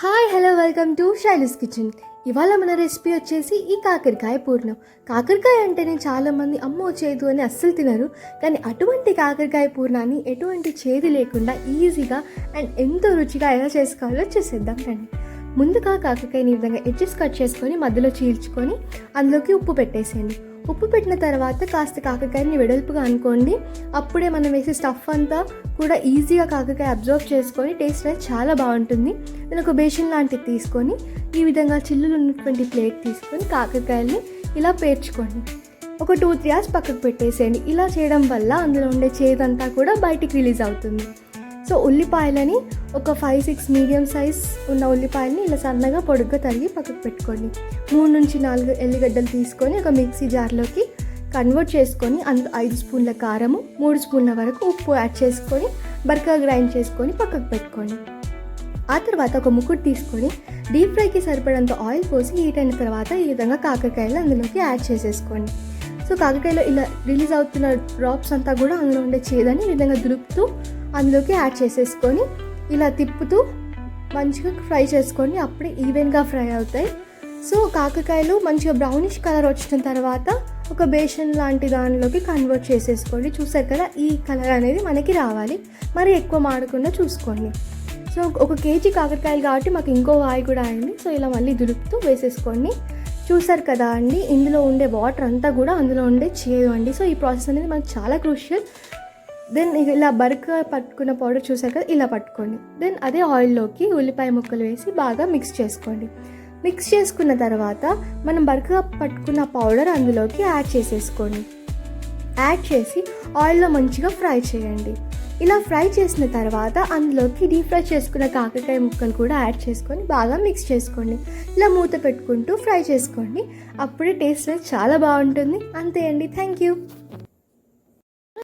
Hi hello welcome to Shailu's kitchen. ఇవాళ మన recipe వచ్చేసి ఈ కాకరకాయ పూర్ణం. కాకరకాయ అంటేనే చాలామంది అమ్మో చేదు అని అస్సలు తినరు, కానీ అటువంటి కాకరకాయ పూర్ణాన్ని ఎటువంటి చేదు లేకుండా ఈజీగా అండ్ ఎంతో రుచిగా ఎలా చేసుకోవాలో చేసేద్దాం రండి. ముందుగా కాకరకాయని ఈ విధంగా ఎడ్జెస్ కట్ చేసుకొని మధ్యలో చీల్చుకొని అందులోకి ఉప్పు పెట్టేసేయండి. ఉప్పు పెట్టిన తర్వాత కాస్త కాకరకాయని వెడల్పుగా అనుకోండి. అప్పుడే మనం వేసే స్టఫ్ అంతా కూడా ఈజీగా కాకరకాయ అబ్జర్వ్ చేసుకొని టేస్ట్ అనేది చాలా బాగుంటుంది. నేను ఒక బేషన్ లాంటిది తీసుకొని ఈ విధంగా చిల్లులు ఉన్నటువంటి ప్లేట్ తీసుకొని కాకరకాయల్ని ఇలా పేర్చుకోండి. ఒక 2-3 hours పక్కకు పెట్టేసేయండి. ఇలా చేయడం వల్ల అందులో ఉండే చేదంతా కూడా బయటికి రిలీజ్ అవుతుంది. సో ఉల్లిపాయలని ఒక 5-6 మీడియం సైజ్ ఉన్న ఉల్లిపాయలని ఇలా సన్నగా పొడుగ్గా తరిగి పక్కకు పెట్టుకోండి. 3-4 ఎల్లిగడ్డలు తీసుకొని ఒక మిక్సీ జార్లోకి కన్వర్ట్ చేసుకొని అందులో 5 స్పూన్ల కారము, 3 స్పూన్ల వరకు ఉప్పు యాడ్ చేసుకొని బరకగా గ్రైండ్ చేసుకొని పక్కకు పెట్టుకోండి. ఆ తర్వాత ఒక ముక్కుడు తీసుకొని డీప్ ఫ్రైకి సరిపడంత ఆయిల్ పోసి హీట్ అయిన తర్వాత ఈ విధంగా కాకరకాయలు అందులోకి యాడ్ చేసేసుకోండి. సో కాకరకాయలో ఇలా రిలీజ్ అవుతున్న డ్రాప్స్ అంతా కూడా అందులో ఉండే చేదని ఈ విధంగా దులుపుతూ అందులోకి యాడ్ చేసేసుకొని ఇలా తిప్పుతూ మంచిగా ఫ్రై చేసుకొని అప్పుడే ఈవెన్గా ఫ్రై అవుతాయి. సో కాకరకాయలు మంచిగా బ్రౌనిష్ కలర్ వచ్చిన తర్వాత ఒక బేషన్ లాంటి దానిలోకి కన్వర్ట్ చేసేసుకోండి. చూసారు కదా, ఈ కలర్ అనేది మనకి రావాలి, మరి ఎక్కువ మాడకుండా చూసుకోండి. సో 1 kg కాకరకాయలు కాబట్టి మాకు ఇంకో వాయి కూడా అయింది. సో ఇలా మళ్ళీ దులుపుతూ వేసేసుకోండి. చూసారు కదా అండి, ఇందులో ఉండే వాటర్ అంతా కూడా అందులో ఉండే చేదు అండి. సో ఈ ప్రాసెస్ అనేది మనకు చాలా క్రూషియల్. దెన్ ఇలా బరకగా పట్టుకున్న పౌడర్ చూసారు కదా, ఇలా పట్టుకోండి. దెన్ అదే ఆయిల్లోకి ఉల్లిపాయ ముక్కలు వేసి బాగా మిక్స్ చేసుకోండి. మిక్స్ చేసుకున్న తర్వాత మనం బరకగా పట్టుకున్న పౌడర్ అందులోకి యాడ్ చేసేసుకోండి. యాడ్ చేసి ఆయిల్లో మంచిగా ఫ్రై చేయండి. ఇలా ఫ్రై చేసిన తర్వాత అందులోకి డీప్ ఫ్రై చేసుకున్న కాకరకాయ ముక్కలు కూడా యాడ్ చేసుకొని బాగా మిక్స్ చేసుకోండి. ఇలా మూత పెట్టుకుంటూ ఫ్రై చేసుకోండి. అప్పుడే టేస్ట్ అనేది చాలా బాగుంటుంది. అంతే అండి. Thank you.